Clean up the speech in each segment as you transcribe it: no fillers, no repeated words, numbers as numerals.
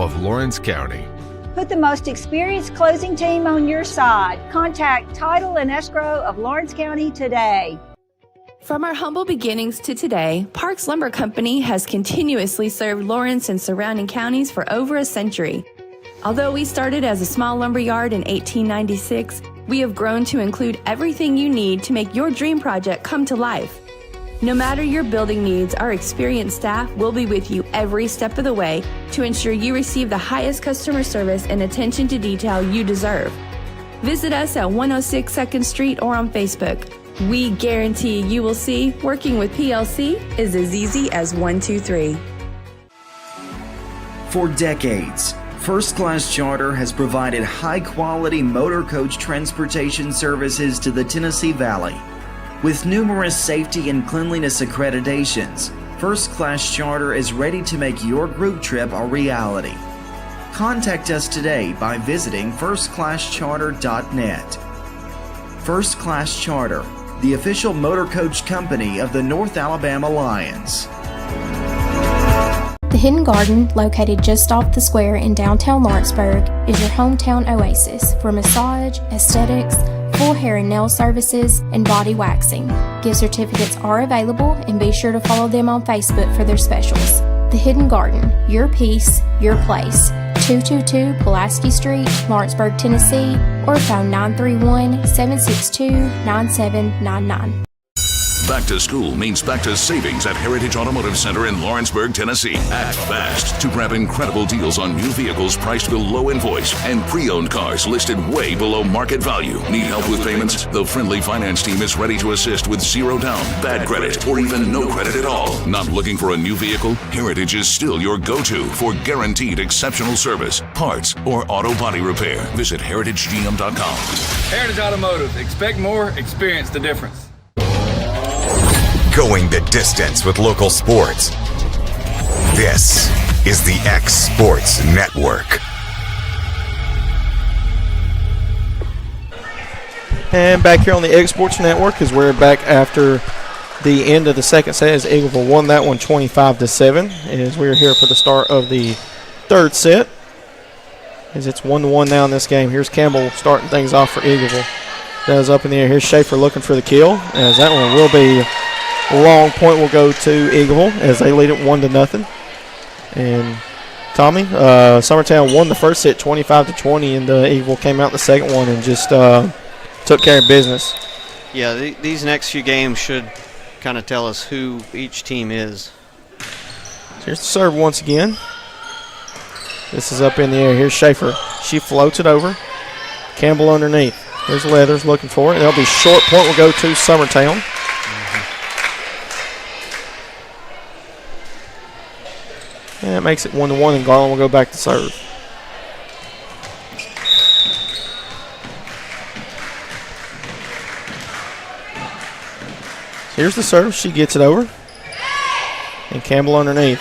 of Lawrence County. Put the most experienced closing team on your side. Contact Title and Escrow of Lawrence County today. From our humble beginnings to today, Parks Lumber Company has continuously served Lawrence and surrounding counties for over a century. Although we started as a small lumber yard in 1896, we have grown to include everything you need to make your dream project come to life. No matter your building needs, our experienced staff will be with you every step of the way to ensure you receive the highest customer service and attention to detail you deserve. Visit us at 106 2nd Street or on Facebook. We guarantee you will see working with PLC is as easy as 1, 2, 3. For decades, First Class Charter has provided high-quality motor coach transportation services to the Tennessee Valley. With numerous safety and cleanliness accreditations, First Class Charter is ready to make your group trip a reality. Contact us today by visiting firstclasscharter.net. First Class Charter, the official motor coach company of the North Alabama Lions. The Hidden Garden, located just off the square in downtown Lawrenceburg, is your hometown oasis for massage, aesthetics, full hair and nail services, and body waxing. Gift certificates are available, and be sure to follow them on Facebook for their specials. The Hidden Garden, your peace, your place. 222 Pulaski Street, Lawrenceburg, Tennessee, or phone 931-762-9799. Back to school means back to savings at Heritage Automotive Center in Lawrenceburg, Tennessee. Act fast to grab incredible deals on new vehicles priced below invoice and pre-owned cars listed way below market value. Need help with payments? The friendly finance team is ready to assist with zero down, bad credit, or even no credit at all. Not looking for a new vehicle? Heritage is still your go-to for guaranteed exceptional service, parts, or auto body repair. Visit heritagegm.com. Heritage Automotive. Expect more, experience the difference. Going the distance with local sports. This is the X Sports Network. And back here on the X Sports Network, as we're back after the end of the second set, as Eagleville won that one 25-7. As we're here for the start of the third set, as it's 1-1 now in this game. Here's Campbell starting things off for Eagleville. That is up in the air. Here's Schaefer looking for the kill, as that one will be long. Point will go to Eagleville as they lead it 1-0. And Tommy, Summertown won the first set 25-20, and Eagleville came out in the second one and just took care of business. Yeah, these next few games should kind of tell us who each team is. Here's the serve once again. This is up in the air. Here's Schaefer. She floats it over. Campbell underneath. There's Leathers looking for it. That'll be short. Point will go to Summertown. And that makes it 1-1, and Garland will go back to serve. Here's the serve. She gets it over. And Campbell underneath.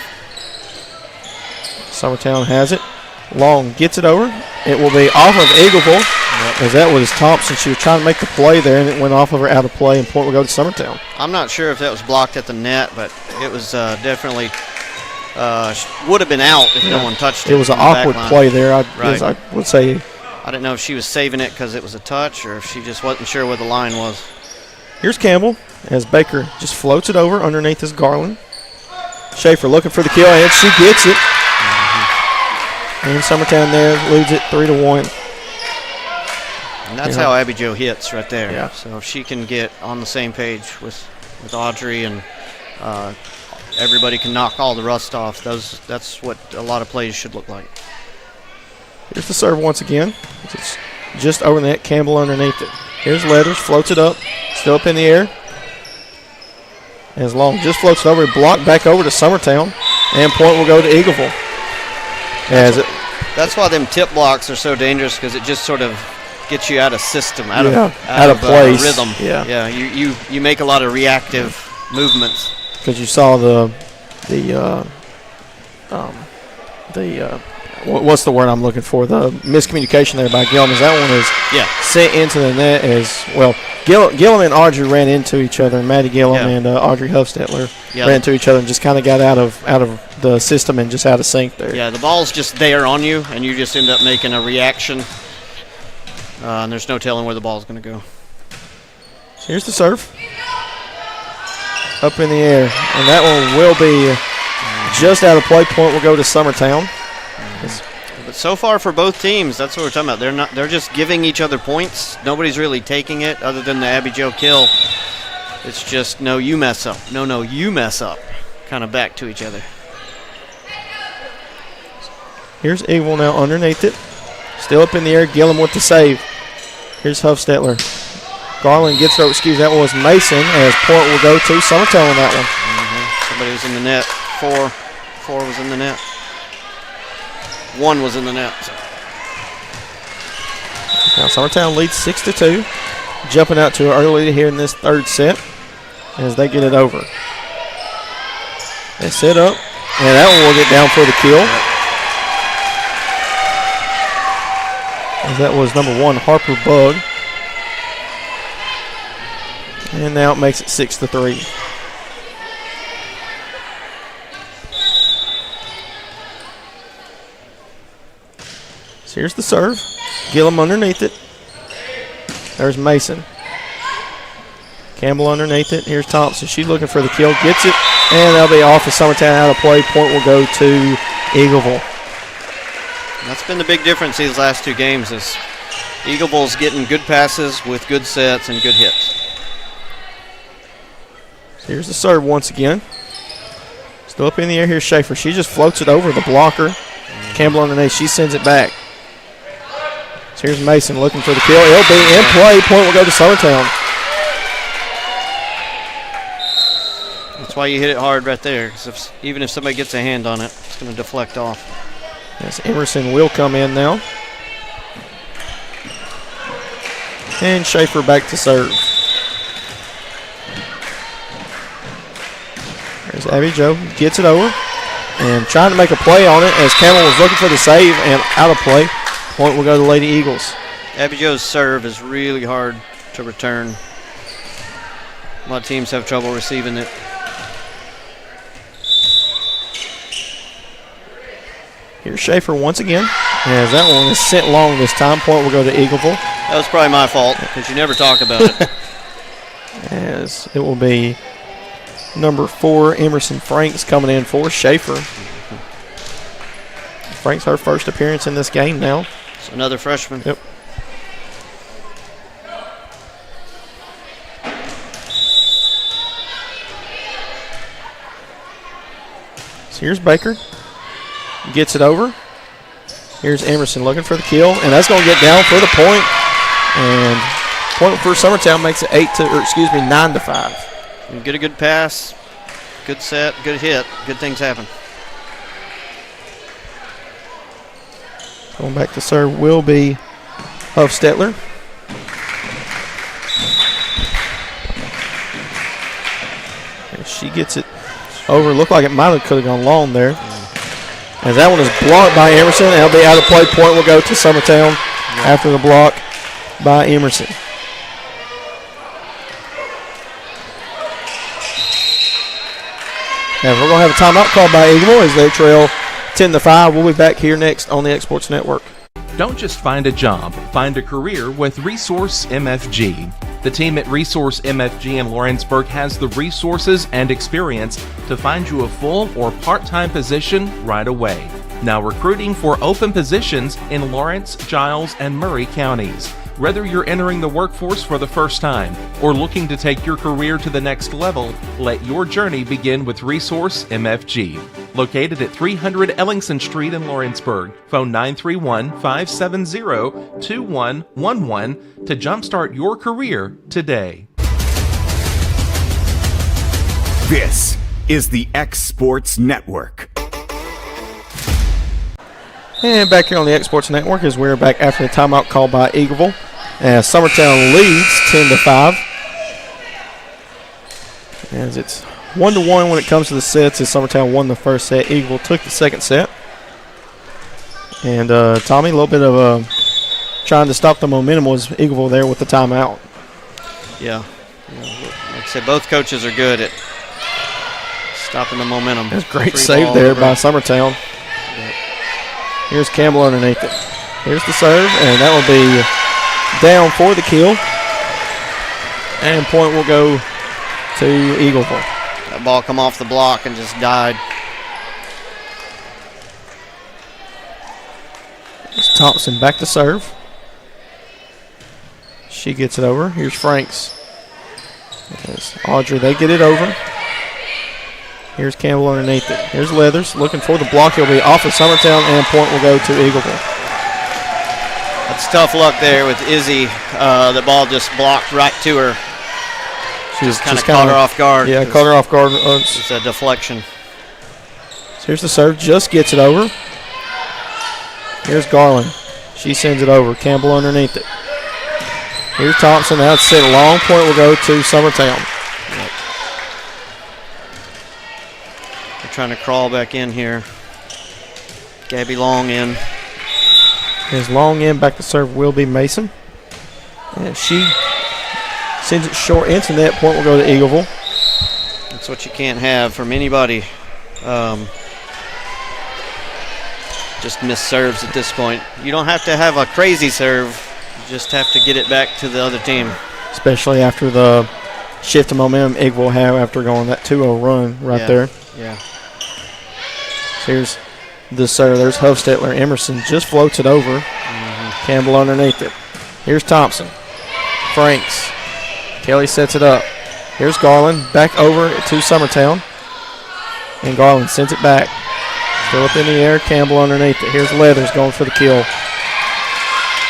Summertown has it. Long gets it over. It will be off of Eagleville. As that was Thompson. She was trying to make the play there, and it went off of her out of play, and point will go to Summertown. I'm not sure if that was blocked at the net, but it was definitely would have been out if no one touched it. It was an awkward play there, I would say. I didn't know if she was saving it because it was a touch or if she just wasn't sure where the line was. Here's Campbell as Baker just floats it over underneath his Garland. Schaefer looking for the kill, and she gets it. And Summertown there leads it 3-1. And that's how Abby Jo hits right there. Yeah. So if she can get on the same page with Audrey and everybody can knock all the rust off, that's what a lot of plays should look like. Here's the serve once again. It's just over the net. Campbell underneath it. Here's Leathers, floats it up, still up in the air. As Long just floats it over, blocked back over to Summertown, and point will go to Eagleville. That's why them tip blocks are so dangerous, because it just sort of gets you out of system, out of place, rhythm. Yeah. You make a lot of reactive movements. Because you saw the what's the word I'm looking for? The miscommunication there by Gillum. That one is sent into the net as well. Gillum and Audrey ran into each other, and Maddie Gillum and Audrey Hufstetler ran into each other and just kind of got out of the system and just out of sync there. Yeah, the ball's just there on you, and you just end up making a reaction, and there's no telling where the ball's going to go. Here's the serve. Up in the air, and that one will be just out of play. Point will go to Summertown. But so far for both teams, that's what we're talking about. They're just giving each other points. Nobody's really taking it other than the Abby Jo kill. It's just, no, you mess up. No, you mess up. Kind of back to each other. Here's Eagleville now underneath it. Still up in the air. Gillum with the save. Here's Hufstetler. Garland gets her. That was Mason, as point will go to Summertown on that one. Somebody was in the net. Four was in the net. One was in the net. So. Now Summertown leads 6-2. Jumping out to an early lead here in this third set as they get it over. They set up, and that one will get down for the kill. As that was number 1, Harper Bug. And now it makes it 6-3. So here's the serve. Gillum underneath it. There's Mason. Campbell underneath it. Here's Thompson. She's looking for the kill. Gets it. And that'll be off of Summertown out of play. Point will go to Eagleville. That's been the big difference these last two games is Eagleville's getting good passes with good sets and good hits. So here's the serve once again. Still up in the air. Here's Schaefer. She just floats it over the blocker. Campbell underneath. She sends it back. So here's Mason looking for the kill. It'll be in play. Point will go to Summertown. That's why you hit it hard right there. Because even if somebody gets a hand on it, it's going to deflect off. Yes, Emerson will come in now. And Schaefer back to serve. There's Abby Jo. Gets it over. And trying to make a play on it as Campbell was looking for the save and out of play. Point will go to the Lady Eagles. Abby Jo's serve is really hard to return. A lot of teams have trouble receiving it. Here's Schaefer once again. As that one is sent long this time. Point will go to Eagleville. That was probably my fault because you never talk about it. As it will be number 4, Emerson Franks coming in for Schaefer. Franks her first appearance in this game now. So another freshman. Yep. So here's Baker. Gets it over. Here's Emerson looking for the kill, and that's going to get down for the point. And point for Summertown makes it 9-5. You get a good pass, good set, good hit, good things happen. Going back to serve will be Hufstetler. And she gets it over. Looked like it could have gone long there. As that one is blocked by Emerson. That'll be out of play. Point will go to Summertown after the block by Emerson. And we're going to have a timeout called by Eagleville as they trail 10-5. We'll be back here next on the X Sports Network. Don't just find a job, find a career with Resource MFG. The team at Resource MFG in Lawrenceburg has the resources and experience to find you a full or part-time position right away. Now recruiting for open positions in Lawrence, Giles, and Murray counties. Whether you're entering the workforce for the first time or looking to take your career to the next level, let your journey begin with Resource MFG. Located at 300 Ellingson Street in Lawrenceburg. Phone 931-570-2111 to jumpstart your career today. This is the X Sports Network. And back here on the X Sports Network as we're back after the timeout called by Eagleville. As Summertown leads 10-5. As it's 1-1 when it comes to the sets, as Summertown won the first set. Eagleville took the second set. And Tommy, a little bit of trying to stop the momentum was Eagleville there with the timeout. Yeah. Like I said, both coaches are good at stopping the momentum. That's a great save there by Summertown. Yep. Here's Campbell underneath it. Here's the serve, and that will be down for the kill. And point will go to Eagleville. That ball come off the block and just died. Here's Thompson back to serve. She gets it over. Here's Franks. There's Audrey, they get it over. Here's Campbell underneath it. Here's Leathers looking for the block. He'll be off of Summertown, and point will go to Eagleville. That's tough luck there with Izzy. The ball just blocked right to her. She just kind of caught her off guard. Yeah, caught her off guard. It's a deflection. So here's the serve. Just gets it over. Here's Garland. She sends it over. Campbell underneath it. Here's Thompson. Now it's set. Long point will go to Summertown. Yep. They're trying to crawl back in here. Gabby Long in. His long in back to serve will be Mason. And she sends it short into net. Point will go to Eagleville. That's what you can't have from anybody. Just miss serves at this point. You don't have to have a crazy serve. You just have to get it back to the other team. Especially after the shift of momentum Eagleville will have after going that 2-0 run right there. Yeah. So here's the serve. There's Hofstetler. Emerson just floats it over. Campbell underneath it. Here's Thompson. Franks. Kelly sets it up. Here's Garland. Back over to Summertown. And Garland sends it back. Still up in the air. Campbell underneath it. Here's Leathers going for the kill.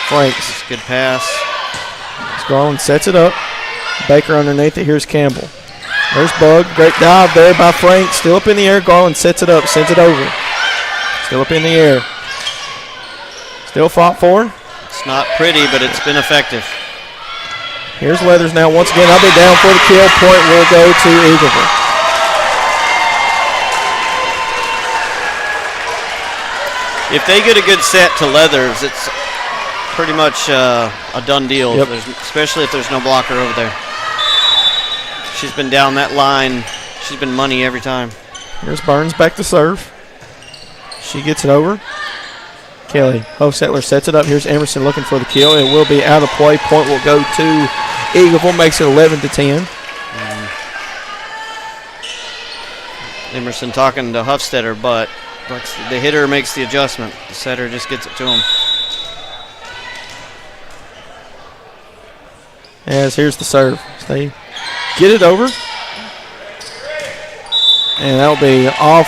Franks. That's a good pass. Garland sets it up. Baker underneath it. Here's Campbell. There's Bug. Great dive there by Franks. Still up in the air. Garland sets it up. Sends it over. Still up in the air. Still fought for. It's not pretty, but it's been effective. Here's Leathers now. Once again, I'll be down for the kill. Point will go to Eagleville. If they get a good set to Leathers, it's pretty much a done deal, Yep. Especially if there's no blocker over there. She's been down that line. She's been money every time. Here's Burns back to serve. She gets it over. Kelly Hofstetler sets it up. Here's Emerson looking for the kill. It will be out of play. Point will go to Eagleville. Makes it 11-10. Emerson talking to Hofstetter, but the hitter makes the adjustment. The setter just gets it to him. As here's the serve. They get it over. And that'll be off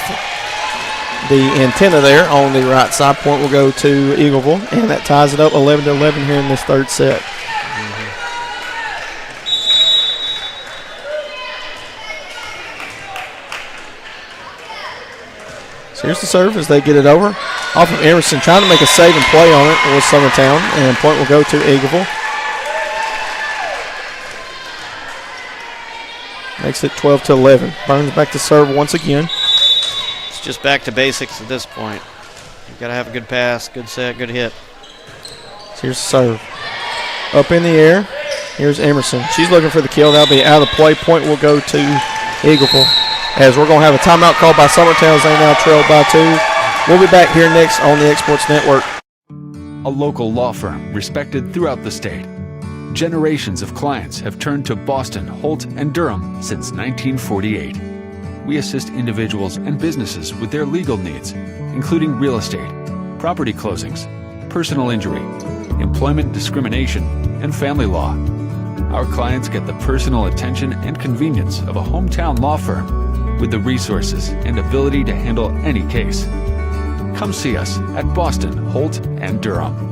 the antenna there on the right side. Point will go to Eagleville, and that ties it up 11-11 here in this third set. So here's the serve as they get it over. Off of Emerson, trying to make a save and play on it was Summertown, and point will go to Eagleville. Makes it 12-11. Burns back to serve once again. It's just back to basics at this point. You've got to have a good pass, good set, good hit. So here's the serve. Up in the air. Here's Emerson. She's looking for the kill. That'll be out of play. Point will go to Eagleville. As we're going to have a timeout called by Summertown as they now trail by 2. We'll be back here next on the Exports Network. A local law firm respected throughout the state. Generations of clients have turned to Boston, Holt, and Durham since 1948. We assist individuals and businesses with their legal needs, including real estate, property closings, personal injury, employment discrimination, and family law. Our clients get the personal attention and convenience of a hometown law firm with the resources and ability to handle any case. Come see us at Boston, Holt, and Durham.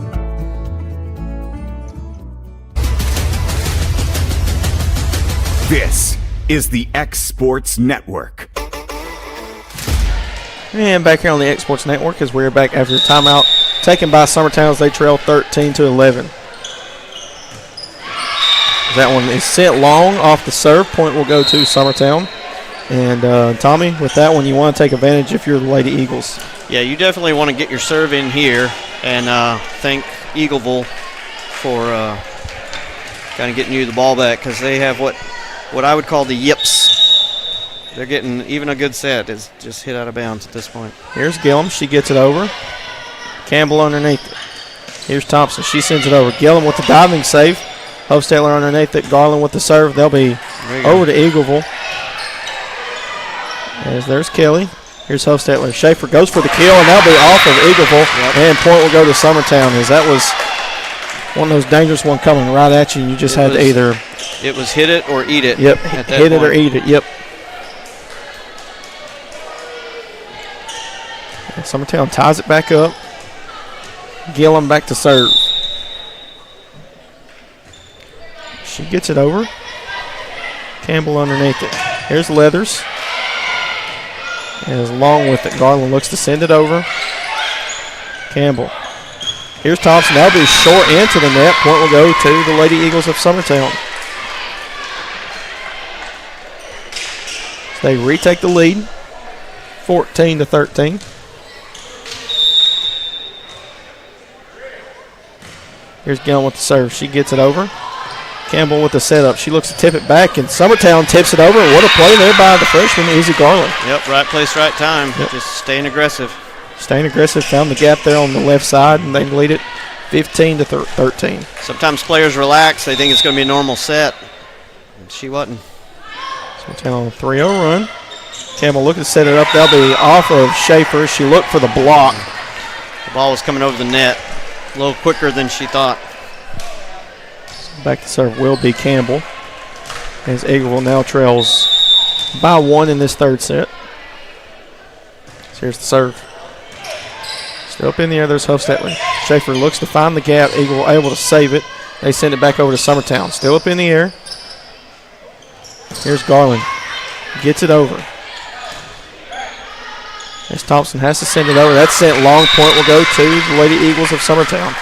This is the X Sports Network. And back here on the X Sports Network as we're back after the timeout taken by Summertown as they trail 13-11. That one is sent long off the serve. Point will go to Summertown. And Tommy, with that one, you want to take advantage if you're the Lady Eagles. Yeah, you definitely want to get your serve in here, and thank Eagleville for kind of getting you the ball back, because they have what I would call the yips. They're getting even a good set is just hit out of bounds at this point. Here's Gillum. She gets it over. Campbell underneath it. Here's Thompson. She sends it over. Gillum with the diving save. Hofstetler underneath it. Garland with the serve. They'll be over to Eagleville. As there's Kelly. Here's Hofstetler. Schaefer goes for the kill, and that'll be off of Eagleville. And point will go to Summertown, as that was one of those dangerous ones coming right at you. You just had to either. It was hit it or eat it. Yep, hit it or eat it. Yep. And Summertown ties it back up. Gillum back to serve. She gets it over. Campbell underneath it. Here's Leathers. And is long with it. Garland looks to send it over. Campbell. Here's Thompson. That'll be short into the net. Point will go to the Lady Eagles of Summertown. They retake the lead, 14-13. Here's Gillum with the serve. She gets it over. Campbell with the setup. She looks to tip it back, and Summertown tips it over. What a play there by the freshman, Izzy Garland. Yep, right place, right time. Yep. Just staying aggressive. Staying aggressive, found the gap there on the left side, and they lead it 15-13. Sometimes players relax. They think it's going to be a normal set. And she wasn't. Summertown on a 3-0 run. Campbell looking to set it up. They'll be off of Schaefer. She looked for the block. The ball was coming over the net a little quicker than she thought. Back to serve will be Campbell, as Eagleville now trails by 1 in this third set. So here's the serve. Still up in the air, there's Hofstetler. Schaefer looks to find the gap. Eagleville able to save it. They send it back over to Summertown. Still up in the air. Here's Garland. Gets it over. As Thompson has to send it over. That sent long. Point will go to the Lady Eagles of Summertown.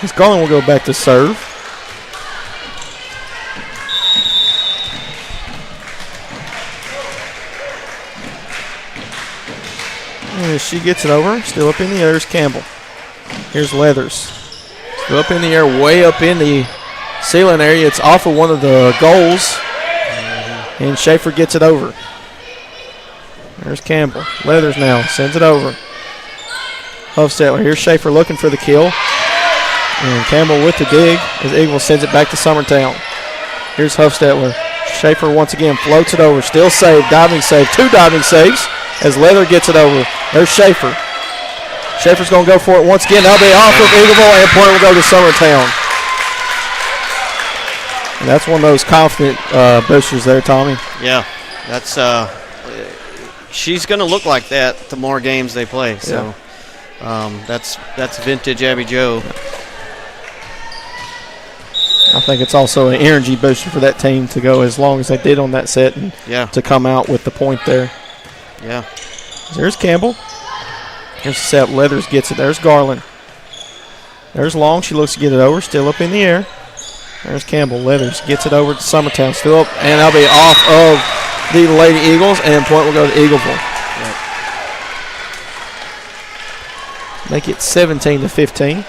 As Garland will go back to serve. And as she gets it over, still up in the air, there's Campbell. Here's Leathers. Still up in the air, way up in the ceiling area. It's off of one of the goals. And Schaefer gets it over. There's Campbell. Leathers now sends it over. Hofstetler. Here's Schaefer looking for the kill. And Campbell with the dig as Eagle sends it back to Summertown. Here's Hofstetler. Schaefer once again floats it over. Still saved. Diving save. 2 diving saves as Leather gets it over. There's Schaefer. Schaefer's going to go for it once again. That'll be off of Eagleville, and point will go to Summertown. And that's one of those confident boosters there, Tommy. Yeah, that's she's going to look like that the more games they play. So that's vintage Abby Jo. I think it's also an energy booster for that team to go as long as they did on that set and to come out with the point there. Yeah. There's Campbell. Here's the set. Leathers gets it. There's Garland. There's Long. She looks to get it over. Still up in the air. There's Campbell. Leathers gets it over to Summertown. Still up. And that'll be off of the Lady Eagles. And point will go to Eagleville. Yep. Make it 17-15.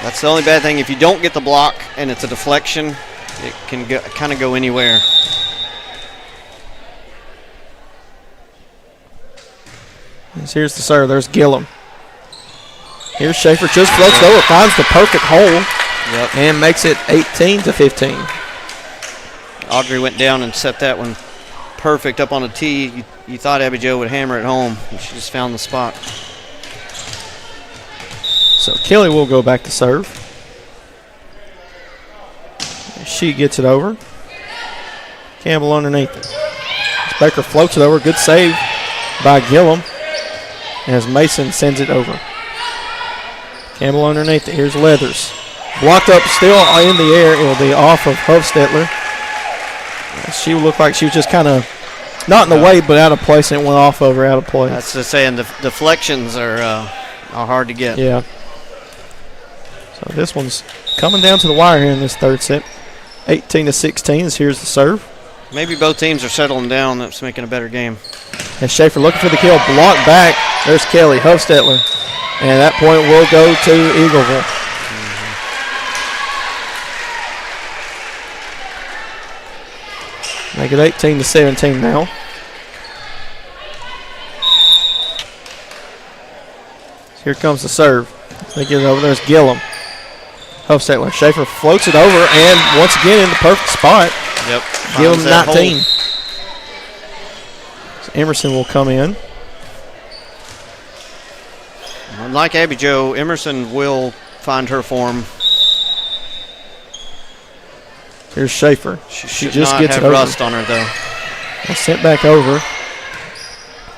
That's the only bad thing. If you don't get the block and it's a deflection, it can kind of go anywhere. Here's the serve. There's Gillum. Here's Schaefer. Just floats it over. Finds the perfect hole. Yep. And makes it 18-15. Audrey went down and set that one perfect up on a tee. You thought Abby Jo would hammer it home. And she just found the spot. So Kelly will go back to serve. She gets it over. Campbell underneath it. Baker floats it over. Good save by Gillum as Mason sends it over. Campbell underneath it. Here's Leathers. Blocked up still in the air. It will be off of Hofstetler. She looked like she was just kind of not in the way but out of place, and it went off of her out of place. That's just saying the deflections are hard to get. Yeah. So this one's coming down to the wire here in this third set. 18-16 as here's the serve. Maybe both teams are settling down. That's making a better game. And Schaefer looking for the kill. Blocked back. There's Kelly Hofstetler. And that point will go to Eagleville. Make it 18-17 now. Here comes the serve. They get it over. There's Gillum. Hofstetler. Schaefer floats it over, and once again in the perfect spot. Yep. Gillum 19. So Emerson will come in. Like Abby Jo, Emerson will find her form. Here's Schaefer. She just not gets have it over. rust on her, though. And sent back over.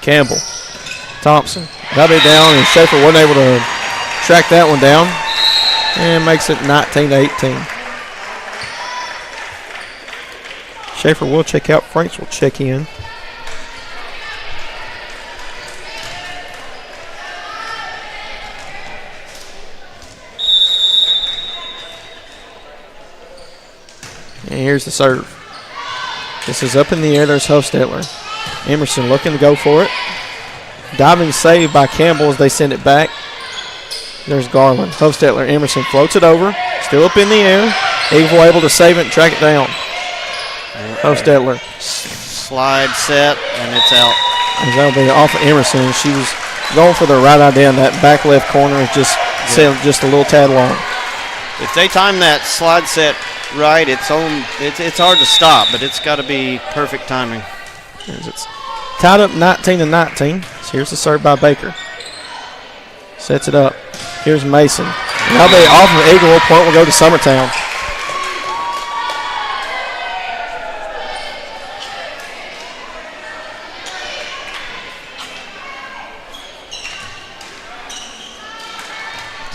Campbell. Thompson. Got it down, and Schaefer wasn't able to track that one down. And makes it 19-18. Schaefer will check out. Franks will check in. And here's the serve. This is up in the air. There's Hofstetler. Emerson looking to go for it. Diving save by Campbell as they send it back. There's Garland. Hofstetler. Emerson floats it over. Still up in the air. Eagleville able to save it and track it down. Hofstetler. Slide set, and it's out. And that'll be off of Emerson. She was going for the right idea, and that back left corner is just a little tad long. If they time that slide set right, it's hard to stop, but it's got to be perfect timing. It's tied up 19-19. So here's the serve by Baker. Sets it up. Here's Mason. Now they off of Eagleville. Point will go to Summertown.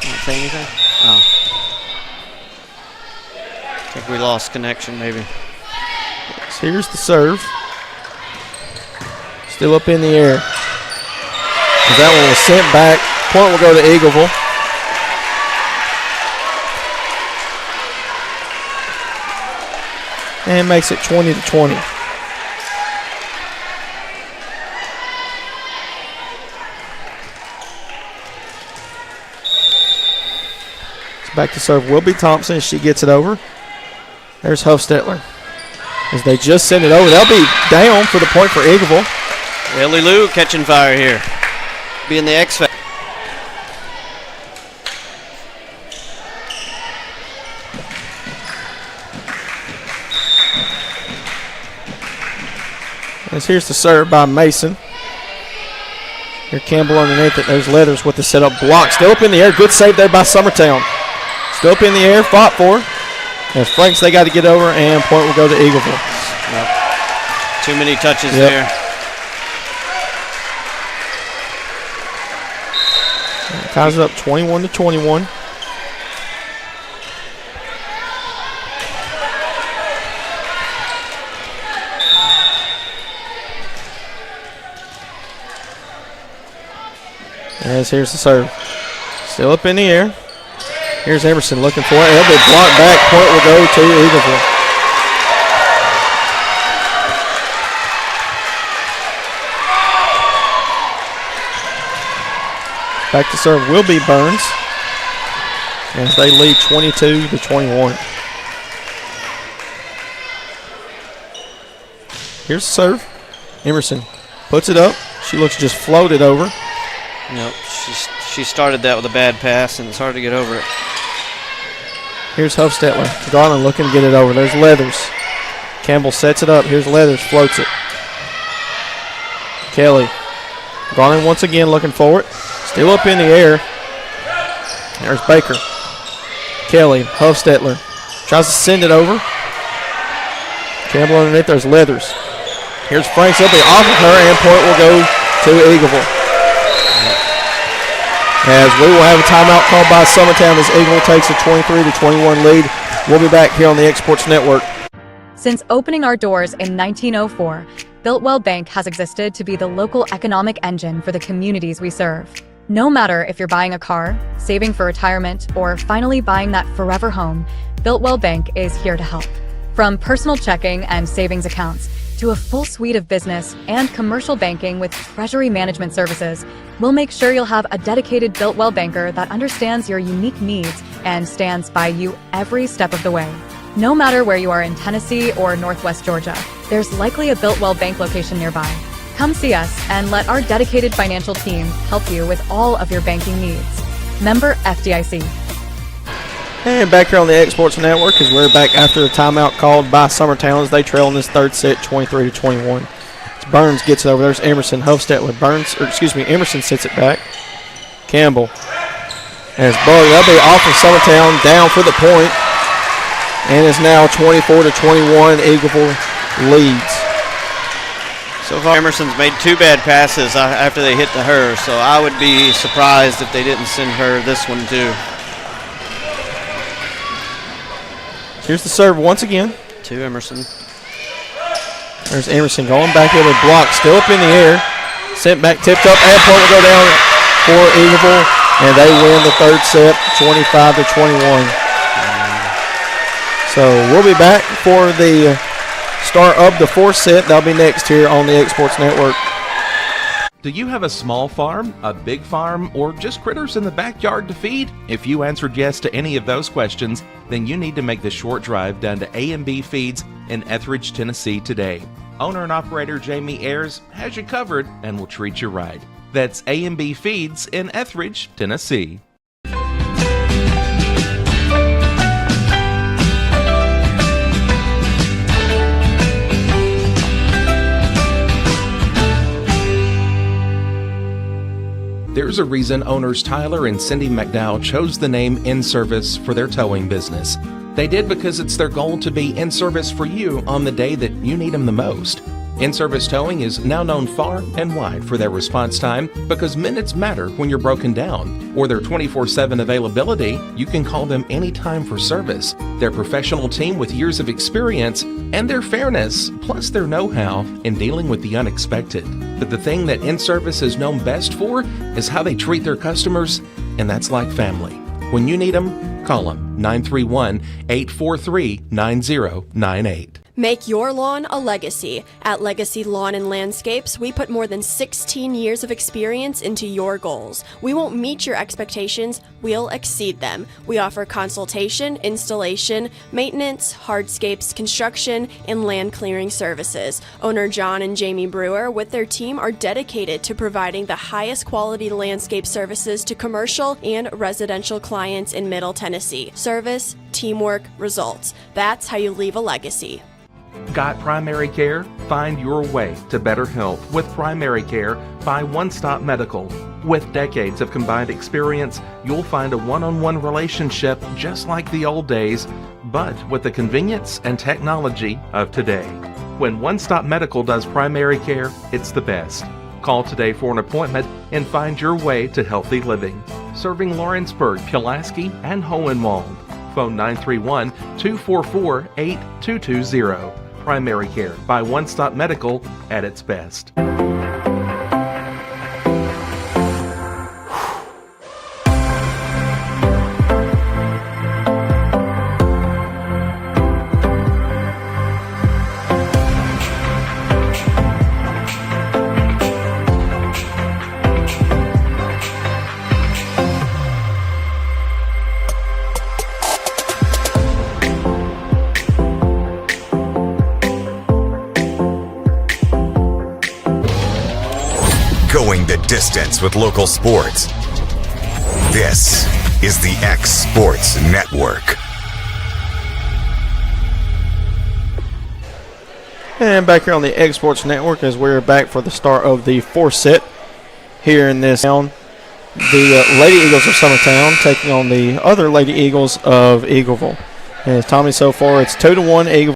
Can't say anything? Oh. I think we lost connection, maybe. So here's the serve. Still up in the air. That one was sent back. Point will go to Eagleville. And makes it 20-20. So back to serve will be Thompson. She gets it over. There's Hofstetler. As they just send it over, they'll be down for the point for Eagleville. Ellie Lou catching fire here. Being the X factor. As here's the serve by Mason. Here Campbell underneath it. There's Leathers with the setup block. Still up in the air. Good save there by Summertown. Still up in the air. Fought for. As Franks, they got to get over, and point will go to Eagleville. Yep. Too many touches there. Ties it up 21-21. As here's the serve. Still up in the air. Here's Emerson looking for it. It'll be blocked back. Point will go to Eagleville. Back to serve will be Burns as they lead 22-21. Here's the serve. Emerson puts it up. She looks just floated over. Nope, she started that with a bad pass, and it's hard to get over it. Here's Hofstetler. Garland looking to get it over. There's Leathers. Campbell sets it up. Here's Leathers, floats it. Kelly. Garland once again looking for it. Still up in the air. There's Baker. Kelly, Hofstetler. Tries to send it over. Campbell underneath. There's Leathers. Here's Franks. They'll be off of her, and point will go to Eagleville. As we will have a timeout called by Summertown as Eagleville takes a 23-21 lead. We'll be back here on the X Sports Network. Since opening our doors in 1904, Builtwell Bank has existed to be the local economic engine for the communities we serve. No matter if you're buying a car, saving for retirement, or finally buying that forever home, Builtwell Bank is here to help. From personal checking and savings accounts to a full suite of business and commercial banking with treasury management services, we'll make sure you'll have a dedicated Built Well banker that understands your unique needs and stands by you every step of the way. No matter where you are in Tennessee or Northwest Georgia, there's likely a Built Well bank location nearby. Come see us and let our dedicated financial team help you with all of your banking needs. Member FDIC. And back here on the Exports Network as we're back after the timeout called by Summertown as they trail in this third set 23-21. As Burns gets it over. There's Emerson Hofstedt with Emerson sits it back. Campbell as that'll be off of Summertown down for the point. And it's now 24-21. Eagleville leads. So far, Emerson's made 2 bad passes after they hit to her, so I would be surprised if they didn't send her this one too. Here's the serve once again. To Emerson. There's Emerson going back in with block, still up in the air. Sent back, tipped up, and point will go down for Eagleville, and they win the third set 25-21. So we'll be back for the start of the fourth set. That'll be next here on the Exports Network. Do you have a small farm, a big farm, or just critters in the backyard to feed? If you answered yes to any of those questions, then you need to make the short drive down to A&B Feeds in Etheridge, Tennessee today. Owner and operator Jamie Ayers has you covered and will treat you right. That's A&B Feeds in Etheridge, Tennessee. There's a reason owners Tyler and Cindy McDowell chose the name In Service for their towing business. They did because it's their goal to be in service for you on the day that you need them the most. In Service Towing is now known far and wide for their response time because minutes matter when you're broken down. Or their 24/7 availability, you can call them anytime for service. Their professional team with years of experience and their fairness, plus their know-how in dealing with the unexpected. But the thing that In Service is known best for is how they treat their customers, and that's like family. When you need them, call them 931-843-9098. Make your lawn a legacy. At Legacy Lawn and Landscapes, we put more than 16 years of experience into your goals. We won't meet your expectations, we'll exceed them. We offer consultation, installation, maintenance, hardscapes, construction, and land clearing services. Owner John and Jamie Brewer with their team are dedicated to providing the highest quality landscape services to commercial and residential clients in Middle Tennessee. Service, teamwork, results. That's how you leave a legacy. Got primary care? Find your way to better health with primary care by One Stop Medical. With decades of combined experience, you'll find a one-on-one relationship just like the old days, but with the convenience and technology of today. When One Stop Medical does primary care, it's the best. Call today for an appointment and find your way to healthy living. Serving Lawrenceburg, Pulaski, and Hohenwald. Phone 931-244-8220. Primary care by One Stop Medical at its best. Going the distance with local sports. This is the X Sports Network. And back here on the X Sports Network as we're back for the start of the fourth set here in this town. The Lady Eagles of Summertown taking on the other Lady Eagles of Eagleville. And Tommy, so far it's 2-1 Eagleville.